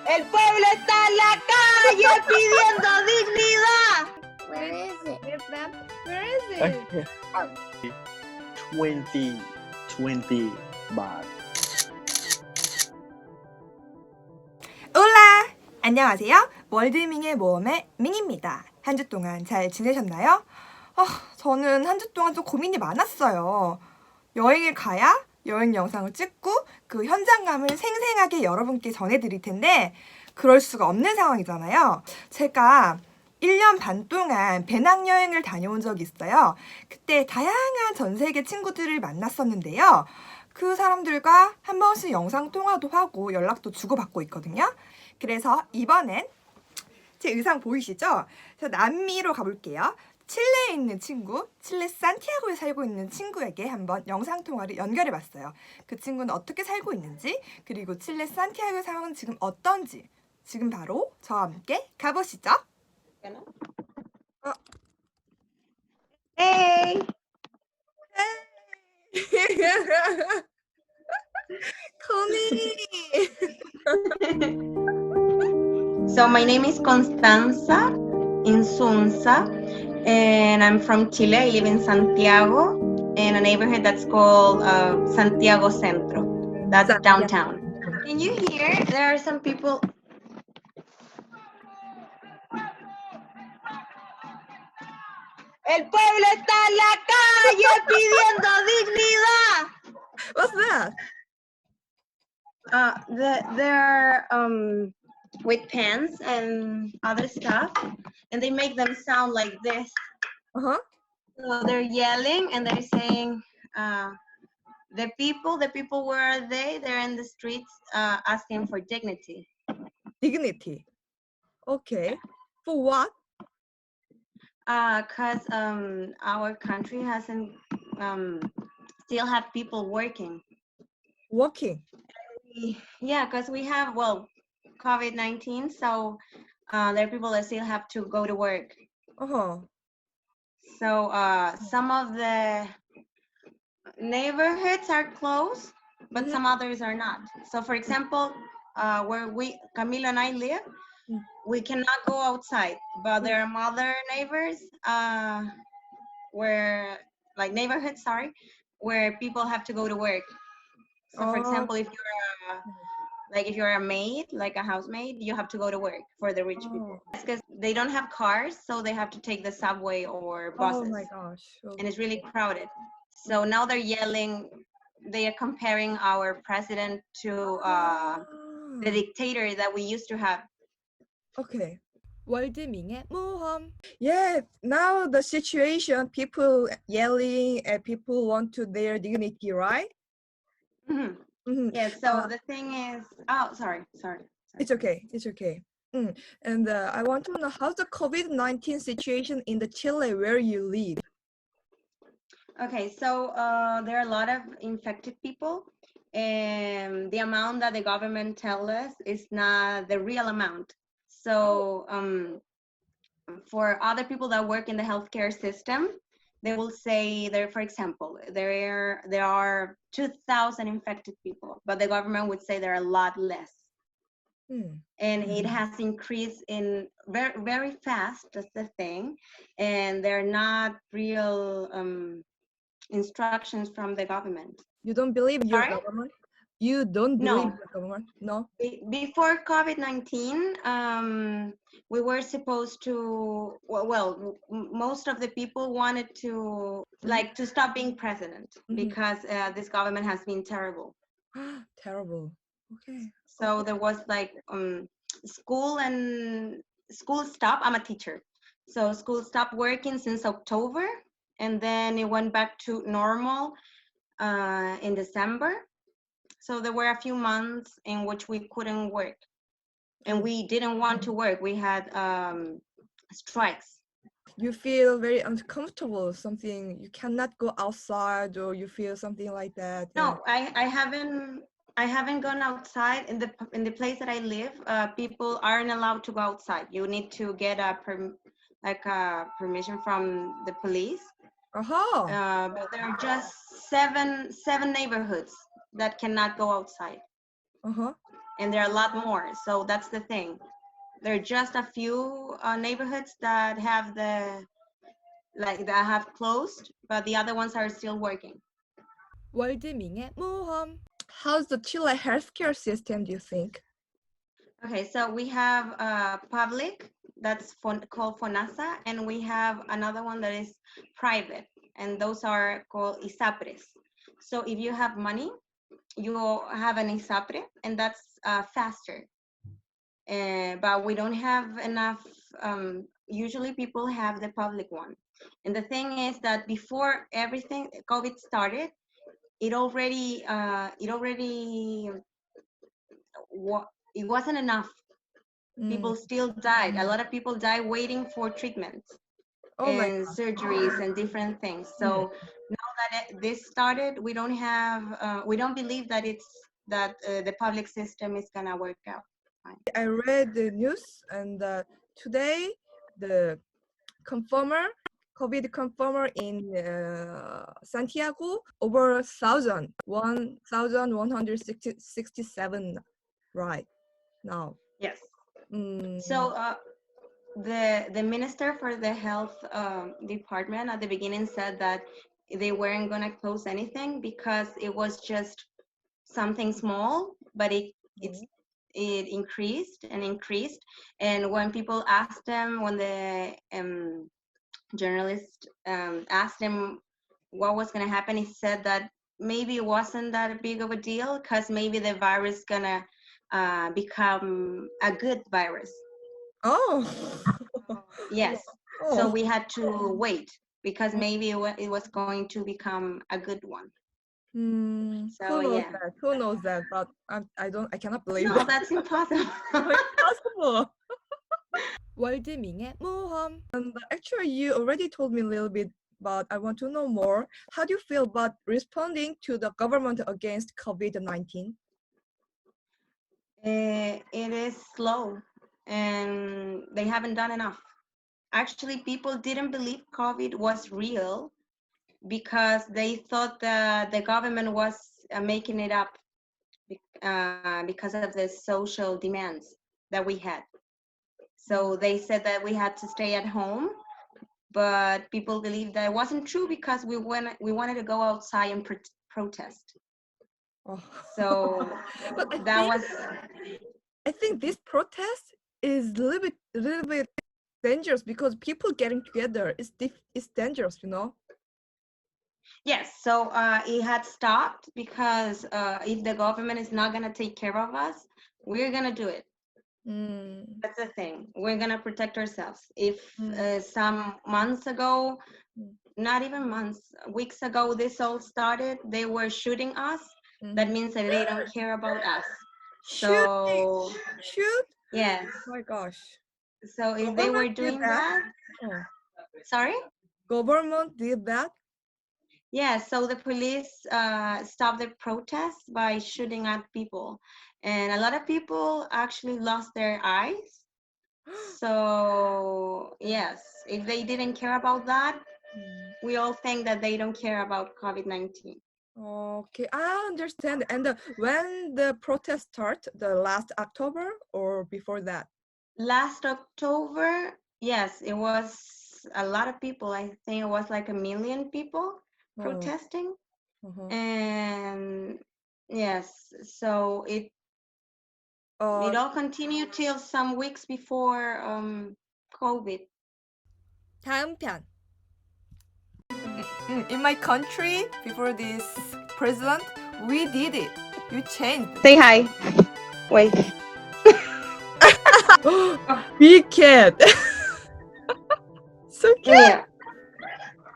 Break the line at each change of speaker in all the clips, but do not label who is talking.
El pueblo está en la calle pidiendo dignidad.
Where is it?
Where is it?
20 baht.
올라! 안녕하세요. 월드밍의 모험의 밍입니다. 한 주 동안 잘 지내셨나요? 저는 한 주 동안 좀 고민이 많았어요. 여행을 가야 여행 영상을 찍고 그 현장감을 생생하게 여러분께 전해드릴 텐데 그럴 수가 없는 상황이잖아요. 제가 1년 반 동안 배낭여행을 다녀온 적이 있어요. 그때 다양한 전 세계 친구들을 만났었는데요. 그 사람들과 한 번씩 영상통화도 하고 연락도 주고받고 있거든요. 그래서 이번엔 제 의상 보이시죠? 저 남미로 가볼게요. 칠레에 있는 친구, 칠레 산티아고에 살고 있는 친구에게 한번 영상통화를 연결해봤어요. 그 친구는 어떻게 살고 있는지, 그리고 칠레 산티아고 상황은 지금 어떤지 지금 바로 저와 함께 가보시죠.
Hey.
connie!
So my name is Constanza Insunza, and I'm from Chile. I live in Santiago, in a neighborhood that's called Santiago Centro. That's downtown. Can you hear? There are some people. El pueblo está en la calle pidiendo dignidad.
What's that?
They're with pens and other stuff, and they make them sound like this.
Uh-huh.
So they're yelling and they're saying, the people, where are they? They're in the streets asking for dignity.
Dignity. Okay. For what?
Because our country hasn't still have people working.
Working.
Yeah, because we have, COVID-19, so there are people that still have to go to work.
Uh-huh.
So some of the neighborhoods are closed, but some others are not. So for example, where Camilo and I live, we cannot go outside, but there are other neighbors where people have to go to work. So for example, if you're a maid, like a housemaid, you have to go to work for the rich people. It's because they don't have cars, so they have to take the subway or buses.
Oh my gosh. Okay.
And it's really crowded. So now they're yelling, they are comparing our president to the dictator that we used to have.
Okay. 월드밍의 모험. Yeah, now the situation, people yelling and people want to their dignity, right?
Mm-hmm.
Mm-hmm.
Yeah, so the thing is, sorry.
It's okay. And I want to know how's the COVID-19 situation in the Chile where you live?
Okay, so there are a lot of infected people, and the amount that the government tells us is not the real amount. So for other people that work in the healthcare system, they will say for example, there are 2,000 infected people, but the government would say there are a lot less. And it has increased in very, very fast, that's the thing. And they're not real instructions from the government.
You don't believe your government? You don't believe your government? No?
Before COVID-19, we were supposed to, most of the people wanted to stop being president because this government has been terrible.
Terrible. Okay.
So there was school stopped. I'm a teacher. So school stopped working since October, and then it went back to normal in December. So there were a few months in which we couldn't work, and we didn't want to work. We had strikes.
You feel very uncomfortable, something, you cannot go outside, or you feel something like that?
No, I haven't gone outside. In the place that I live, people aren't allowed to go outside. You need to get a permission from the police. But there are just seven neighborhoods that cannot go outside. and there are a lot more. So that's the thing. There are just a few neighborhoods that have that have closed, but the other ones are still working.
월드밍의 모험. How's the Chile healthcare system, do you think?
Okay, so we have public, that's called FONASA, and we have another one that is private, and those are called ISAPRES. So if you have money, you have an ISAPRE, and that's faster. But we don't have enough. Usually people have the public one. And the thing is that before everything, COVID started, it wasn't enough. People still died. A lot of people died waiting for treatments and surgeries and different things. So now that this started, we don't believe that the public system is gonna work out fine.
I read the news, and today the COVID confirmer in Santiago over 1,167 right now.
Yes. So the minister for the health department at the beginning said that they weren't going to close anything because it was just something small, but it increased and increased. And when people asked them, when the journalist asked him what was going to happen, he said that maybe it wasn't that big of a deal because maybe the virus gonna become a good virus.
Oh.
Yes. So we had to wait because maybe it was going to become a good one. So yeah.
Who knows that? But I cannot believe
No,
that.
that's impossible.
Impossible. 월드밍의 모험. And actually, you already told me a little bit, but I want to know more. How do you feel about responding to the government against COVID-19?
It is slow, and they haven't done enough. Actually, people didn't believe COVID was real because they thought that the government was making it up because of the social demands that we had. So they said that we had to stay at home, but people believed that it wasn't true because we wanted to go outside and protest.
Oh.
So
but I think this protest is a little bit dangerous because people getting together is dangerous, you know.
Yes, so it had stopped because if the government is not gonna take care of us, we're gonna do it. That's the thing. We're gonna protect ourselves. If some months ago, not even months, weeks ago, this all started, they were shooting us. That means that they don't care about us. So
shoot?
Yes.
Oh my gosh.
So if they were doing that, sorry?
Government did that?
Yeah, so the police stopped the protests by shooting at people. And a lot of people actually lost their eyes. So yes, if they didn't care about that, we all think that they don't care about COVID-19.
Okay, I understand. And when the protest start, the last October or before that?
Last October, yes, it was a lot of people. I think it was like 1 million people protesting. And yes, so it all continued till some weeks before COVID.
다음 편. In my country, before this president, we did it. You changed.
Say hi. Wait.
Big cat. So cute.
Yeah.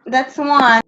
That's one.